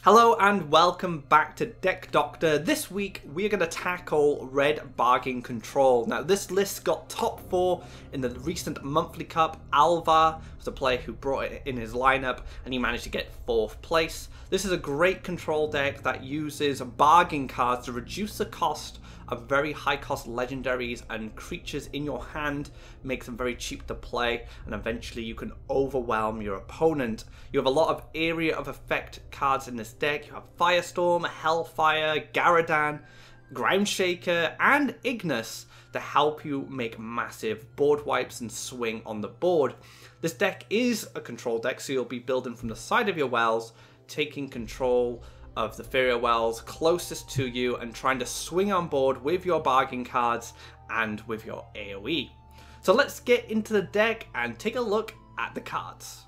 Hello and welcome back to Deck Doctor. This week we are going to tackle Red Bargain Control. Now this list got top 4 in the recent monthly cup. Alvar was a player who brought it in his lineup and he managed to get 4th place. This is a great control deck that uses bargain cards to reduce the cost of very high cost legendaries and creatures in your hand, makes them very cheap to play, and eventually you can overwhelm your opponent. You have a lot of area of effect cards in this deck. You have Firestorm, Hellfire, Garadan, Groundshaker, and Ignis to help you make massive board wipes and swing on the board. This deck is a control deck, so you'll be building from the side of your wells, taking control of the Faeria wells closest to you and trying to swing on board with your bargain cards and with your AoE. So let's get into the deck and take a look at the cards.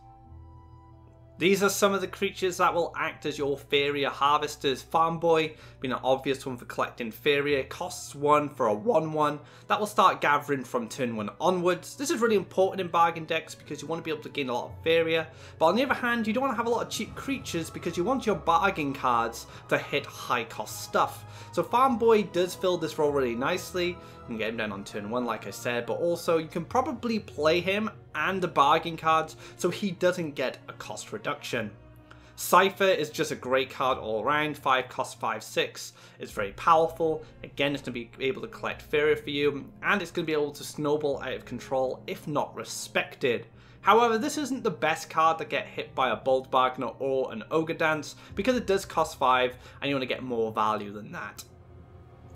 These are some of the creatures that will act as your Faeria harvesters. Farm Boy being an obvious one for collecting Faeria, costs 1 for a 1/1 that will start gathering from turn 1 onwards. This is really important in bargain decks because you want to be able to gain a lot of Faeria, but on the other hand you don't want to have a lot of cheap creatures because you want your bargain cards to hit high cost stuff. So Farm Boy does fill this role really nicely. You can get him down on turn 1 like I said, but also you can probably play him and the bargain cards so he doesn't get a cost reduction. Cypher is just a great card all around. 5 cost 5/6. It's very powerful. Again, it's going to be able to collect Faeria for you, and it's going to be able to snowball out of control if not respected. However, this isn't the best card to get hit by a Bold Bargainer or an Ogre Dance because it does cost 5 and you want to get more value than that.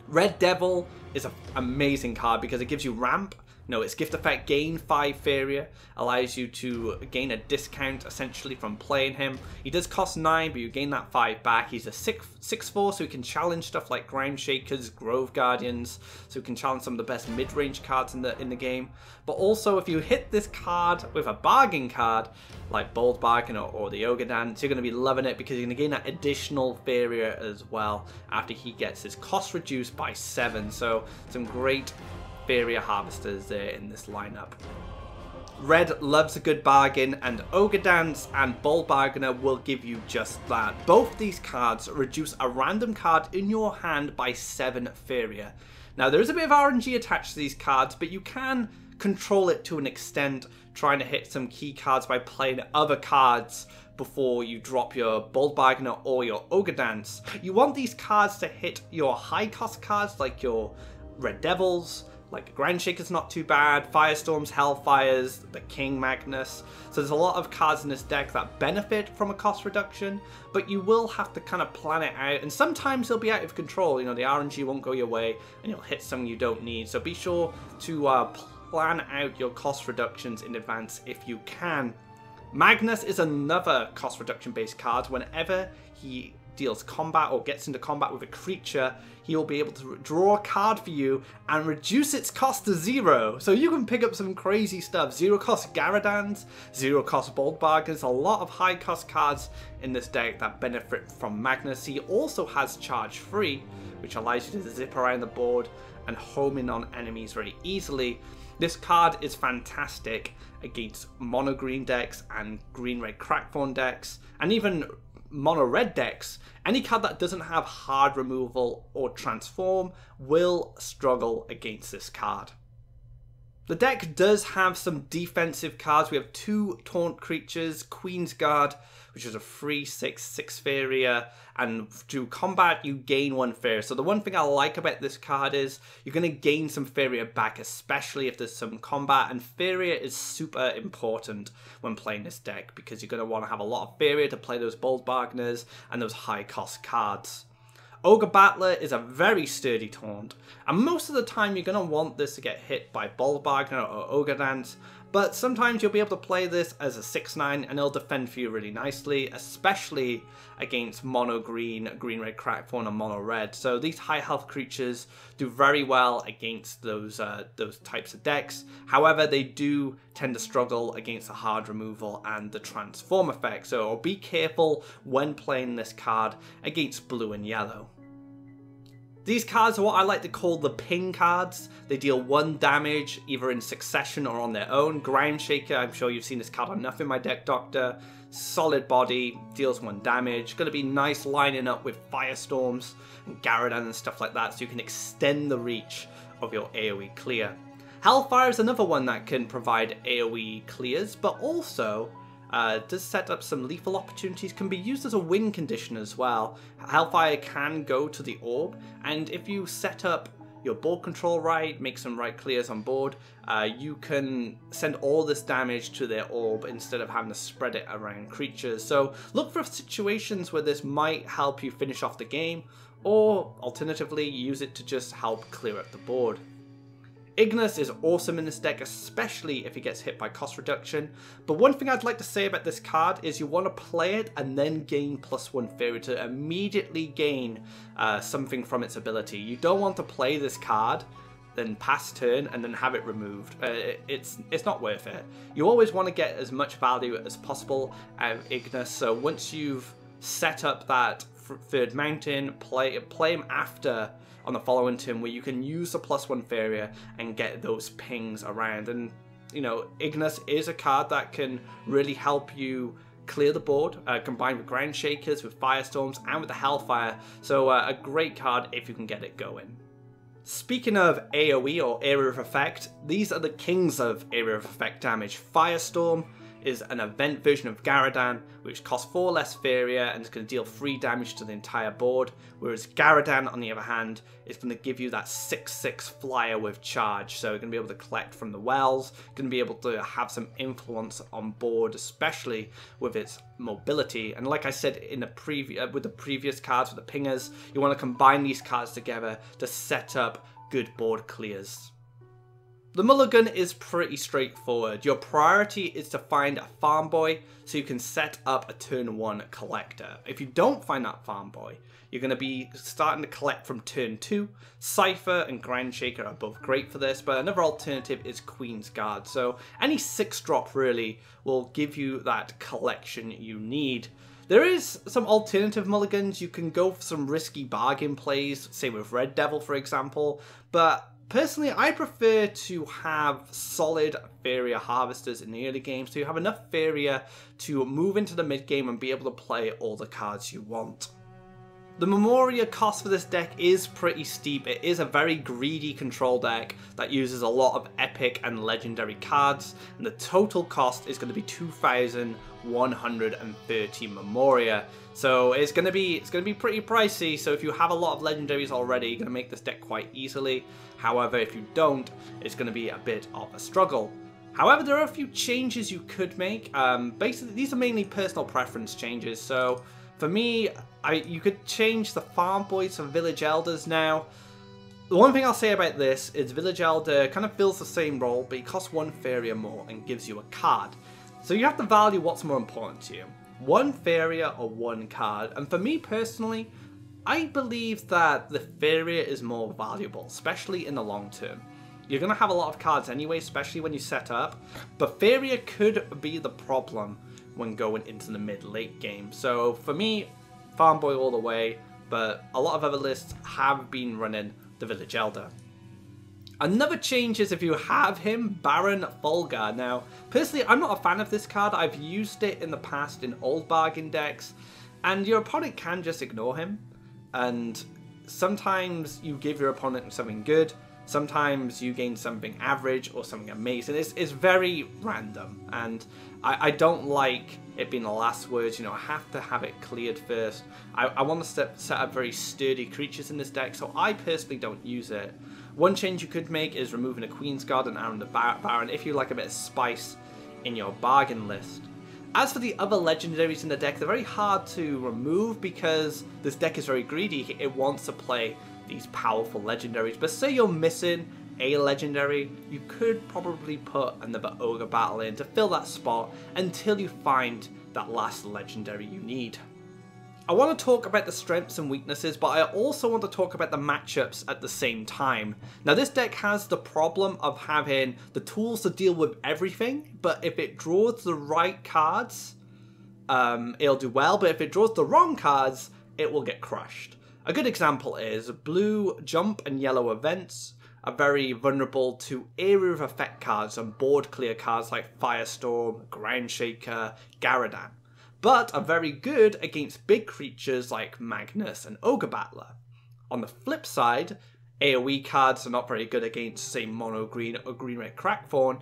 Red Devil is an amazing card because it gives you ramp. No, its gift effect, gain 5 Faeria, allows you to gain a discount essentially from playing him. He does cost 9, but you gain that 5 back. He's a 6/4, so he can challenge stuff like Groundshakers, Grove Guardians, so he can challenge some of the best mid-range cards in the game. But also, if you hit this card with a bargain card, like Bold Bargain or the Ogre Dance, you're going to be loving it because you're going to gain that additional Faeria as well after he gets his cost reduced by 7. So some great Faeria harvesters there in this lineup. Red loves a good bargain, and Ogre Dance and Bold Bargainer will give you just that. Both these cards reduce a random card in your hand by 7 Faeria. Now there is a bit of RNG attached to these cards, but you can control it to an extent, trying to hit some key cards by playing other cards before you drop your Bold Bargainer or your Ogre Dance. You want these cards to hit your high cost cards like your Red Devils, like Groundshaker's not too bad, Firestorms, Hellfires, the King Magnus. So there's a lot of cards in this deck that benefit from a cost reduction, but you will have to kind of plan it out, and sometimes they'll be out of control. You know, the RNG won't go your way and you'll hit something you don't need. So be sure to plan out your cost reductions in advance if you can. Magnus is another cost reduction based card. Whenever he deals combat or gets into combat with a creature, he'll be able to draw a card for you and reduce its cost to 0. So you can pick up some crazy stuff. 0 cost Garadans, 0 cost Bold Bargainers, a lot of high cost cards in this deck that benefit from Magnus. He also has charge free, which allows you to zip around the board and home in on enemies very easily. This card is fantastic against mono green decks and green red Crackthorn decks, and even mono red decks. Any card that doesn't have hard removal or transform will struggle against this card. The deck does have some defensive cards. We have 2 taunt creatures, Queen's Guard, which is a free 6/6 Faeria, and through combat you gain 1 Faeria. So the one thing I like about this card is you're going to gain some Faeria back, especially if there's some combat, and Faeria is super important when playing this deck because you're going to want to have a lot of Faeria to play those Bold Bargainers and those high cost cards. Ogre Battler is a very sturdy taunt, and most of the time you're going to want this to get hit by Bold Bargainer or Ogre Dance, but sometimes you'll be able to play this as a 6/9 and it'll defend for you really nicely, especially against mono green, green red Crackthorn, and mono red. So these high health creatures do very well against those types of decks. However, they do tend to struggle against the hard removal and the transform effect, so be careful when playing this card against blue and yellow. These cards are what I like to call the ping cards. They deal 1 damage, either in succession or on their own. Ground Shaker, I'm sure you've seen this card enough in my deck, Doctor. Solid body, deals 1 damage. Going to be nice lining up with Firestorms and Garadan and stuff like that, so you can extend the reach of your AoE clear. Hellfire is another one that can provide AoE clears, but also does set up some lethal opportunities, can be used as a win condition as well. Hellfire can go to the orb, and if you set up your board control right, make some right clears on board, you can send all this damage to their orb instead of having to spread it around creatures. So look for situations where this might help you finish off the game, or alternatively use it to just help clear up the board. Ignis is awesome in this deck, especially if he gets hit by cost reduction, but one thing I'd like to say about this card is you want to play it and then gain +1 Faeria to immediately gain something from its ability. You don't want to play this card, then pass turn, and then have it removed. It's not worth it. You always want to get as much value as possible out of Ignis, so once you've set up that 3rd mountain, play him after on the following turn where you can use the +1 Faeria and get those pings around. And you know, Ignis is a card that can really help you clear the board, combined with Ground Shakers, with Firestorms, and with the Hellfire. So a great card if you can get it going. Speaking of AoE or Area of Effect, these are the kings of Area of Effect damage. Firestorm is an event version of Garadan, which costs 4 less Faeria and is going to deal 3 damage to the entire board, whereas Garadan, on the other hand, is going to give you that 6/6 flyer with charge, so you're going to be able to collect from the wells, going to be able to have some influence on board, especially with its mobility. And like I said in the with the previous cards, with the pingers, you want to combine these cards together to set up good board clears. The Mulligan is pretty straightforward. Your priority is to find a farm boy so you can set up a turn 1 collector. If you don't find that farm boy, you're going to be starting to collect from turn 2. Cypher and Ground Shaker are both great for this, but another alternative is Queen's Guard. So any 6-drop really will give you that collection you need. There is some alternative mulligans. You can go for some risky bargain plays, say with Red Devil for example, but personally, I prefer to have solid Faeria harvesters in the early game, so you have enough Faeria to move into the mid game and be able to play all the cards you want. The Memoria cost for this deck is pretty steep. It is a very greedy control deck that uses a lot of epic and legendary cards, and the total cost is going to be 2,130 Memoria. So it's going to be pretty pricey. So if you have a lot of legendaries already, you're going to make this deck quite easily. However, if you don't, it's going to be a bit of a struggle. However, there are a few changes you could make. Basically, these are mainly personal preference changes. So for me, you could change the farm boys to village elders now. The one thing I'll say about this is village elder kind of fills the same role, but he costs 1 Faeria more and gives you a card. So you have to value what's more important to you, 1 Faeria or 1 card. And for me personally, I believe that the Faeria is more valuable, especially in the long term. You're going to have a lot of cards anyway, especially when you set up, but Faeria could be the problem when going into the mid-late game. So for me, Farm Boy all the way, but a lot of other lists have been running the Village Elder. Another change is if you have him, Baron Fulgar. Now, personally, I'm not a fan of this card. I've used it in the past in old bargain decks, and your opponent can just ignore him. And sometimes you give your opponent something good, sometimes you gain something average or something amazing. It's very random, and I don't like it being the last words. You know, I have to have it cleared first. I want to set up very sturdy creatures in this deck, so I personally don't use it. One change you could make is removing a Queen's Guard and Aaron the Baron if you like a bit of spice in your bargain list. As for the other legendaries in the deck, they're very hard to remove because this deck is very greedy. It wants to play these powerful legendaries, but say you're missing a legendary, you could probably put another Ogre Battle in to fill that spot until you find that last legendary you need. I want to talk about the strengths and weaknesses, but I also want to talk about the matchups at the same time. Now, this deck has the problem of having the tools to deal with everything, but if it draws the right cards, it'll do well, but if it draws the wrong cards, it will get crushed. A good example is blue jump and yellow events are very vulnerable to area of effect cards and board clear cards like Firestorm, Groundshaker, Garadan, but are very good against big creatures like Magnus and Ogre Battler. On the flip side, AoE cards are not very good against, say, mono green or green red Crackthorn,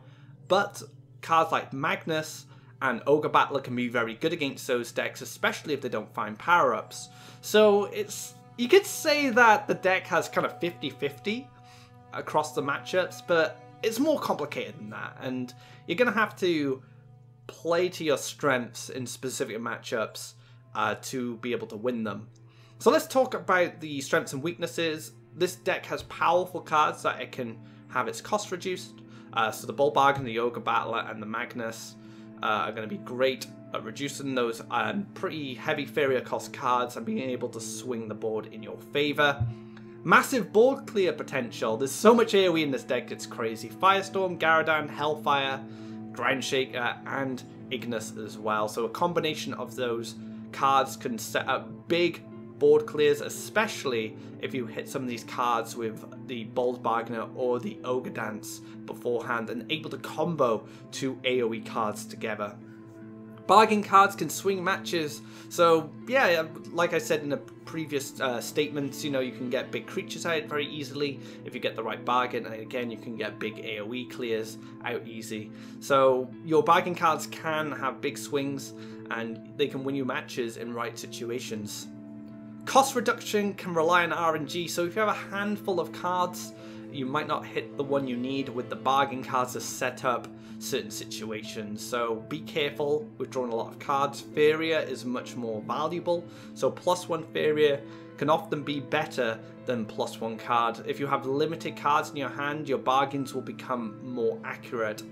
but cards like Magnus and Ogre Battler can be very good against those decks, especially if they don't find power-ups. So you could say that the deck has kind of 50-50 across the matchups, but it's more complicated than that, and you're going to have to play to your strengths in specific matchups to be able to win them. So let's talk about the strengths and weaknesses. This deck has powerful cards that it can have its cost reduced. So the Bull Bargain, the Ogre Battler, and the Magnus are going to be great at reducing those pretty heavy Faeria cost cards and being able to swing the board in your favour. Massive board clear potential. There's so much AoE in this deck, it's crazy. Firestorm, Garadan, Hellfire, Groundshaker, and Ignis as well. So a combination of those cards can set up big board clears, especially if you hit some of these cards with the Bold Bargainer or the Ogre Dance beforehand and able to combo two AoE cards together. Bargain cards can swing matches, so yeah, like I said in the previous statements, you know, you can get big creatures out very easily if you get the right bargain, and again, you can get big AoE clears out easy. So your bargain cards can have big swings, and they can win you matches in right situations. Cost reduction can rely on RNG, so if you have a handful of cards, you might not hit the one you need with the bargain cards to set up certain situations. So be careful with drawing a lot of cards. Faeria is much more valuable, so +1 Faeria can often be better than +1 card. If you have limited cards in your hand, your bargains will become more accurate.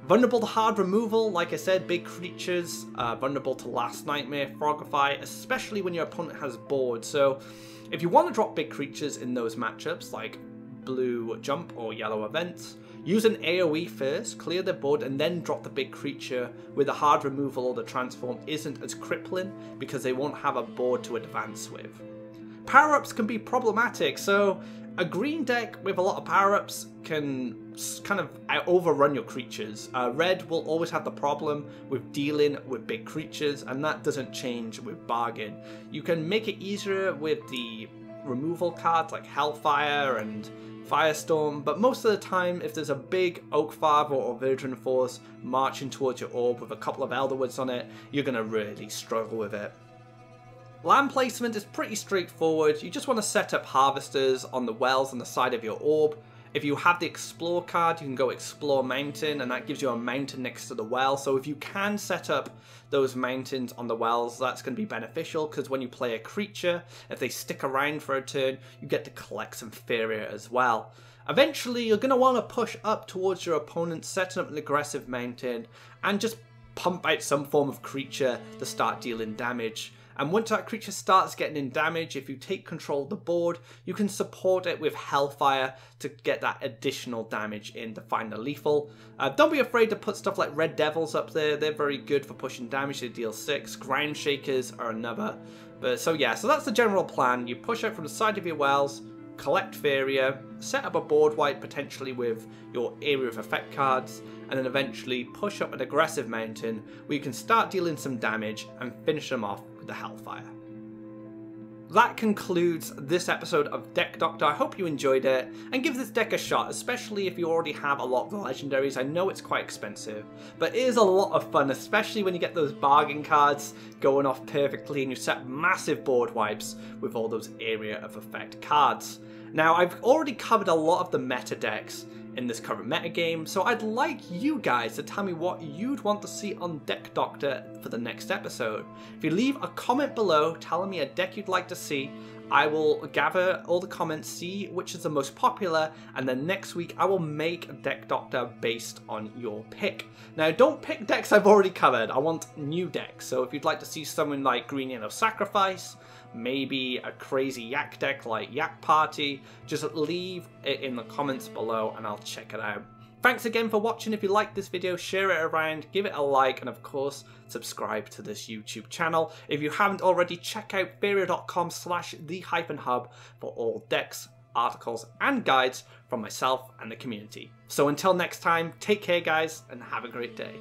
Vulnerable to hard removal, like I said, big creatures, vulnerable to Last Nightmare, Frogify, especially when your opponent has board. So if you want to drop big creatures in those matchups, like blue jump or yellow events, use an AoE first, clear the board, and then drop the big creature with the hard removal or the transform isn't as crippling because they won't have a board to advance with. Power-ups can be problematic, so a green deck with a lot of power-ups can kind of overrun your creatures. Red will always have the problem with dealing with big creatures, and that doesn't change with Bargain. You can make it easier with the removal cards like Hellfire and Firestorm, but most of the time, if there's a big Oak Father or Virgin Force marching towards your orb with a couple of Elderwoods on it, you're going to really struggle with it. Land placement is pretty straightforward. You just want to set up harvesters on the wells on the side of your orb. If you have the Explore card, you can go Explore Mountain, and that gives you a mountain next to the well. So if you can set up those mountains on the wells, that's going to be beneficial, because when you play a creature, if they stick around for a turn, you get to collect some Faeria as well. Eventually, you're going to want to push up towards your opponent, setting up an aggressive mountain, and just pump out some form of creature to start dealing damage. And once that creature starts getting in damage, if you take control of the board, you can support it with Hellfire to get that additional damage in to find the lethal. Don't be afraid to put stuff like Red Devils up there. They're very good for pushing damage. They deal 6. Groundshakers are another. So that's the general plan. You push out from the side of your wells, collect Faeria, set up a board wipe potentially with your area of effect cards, and then eventually push up an aggressive mountain where you can start dealing some damage and finish them off with the Hellfire. That concludes this episode of Deck Doctor. I hope you enjoyed it, and give this deck a shot, especially if you already have a lot of the legendaries. I know it's quite expensive, but it is a lot of fun, especially when you get those bargain cards going off perfectly and you set massive board wipes with all those area of effect cards. Now, I've already covered a lot of the meta decks in this current metagame, so I'd like you guys to tell me what you'd want to see on Deck Doctor for the next episode. If you leave a comment below telling me a deck you'd like to see, I will gather all the comments, see which is the most popular, and then next week I will make a Deck Doctor based on your pick. Now, don't pick decks I've already covered. I want new decks, so if you'd like to see something like Green Yellow Sacrifice, maybe a crazy Yak deck like Yak Party, just leave it in the comments below and I'll check it out. Thanks again for watching. If you liked this video, share it around, give it a like, and of course, subscribe to this YouTube channel. If you haven't already, check out Faeria.com/the-hub for all decks, articles, and guides from myself and the community. So until next time, take care guys, and have a great day.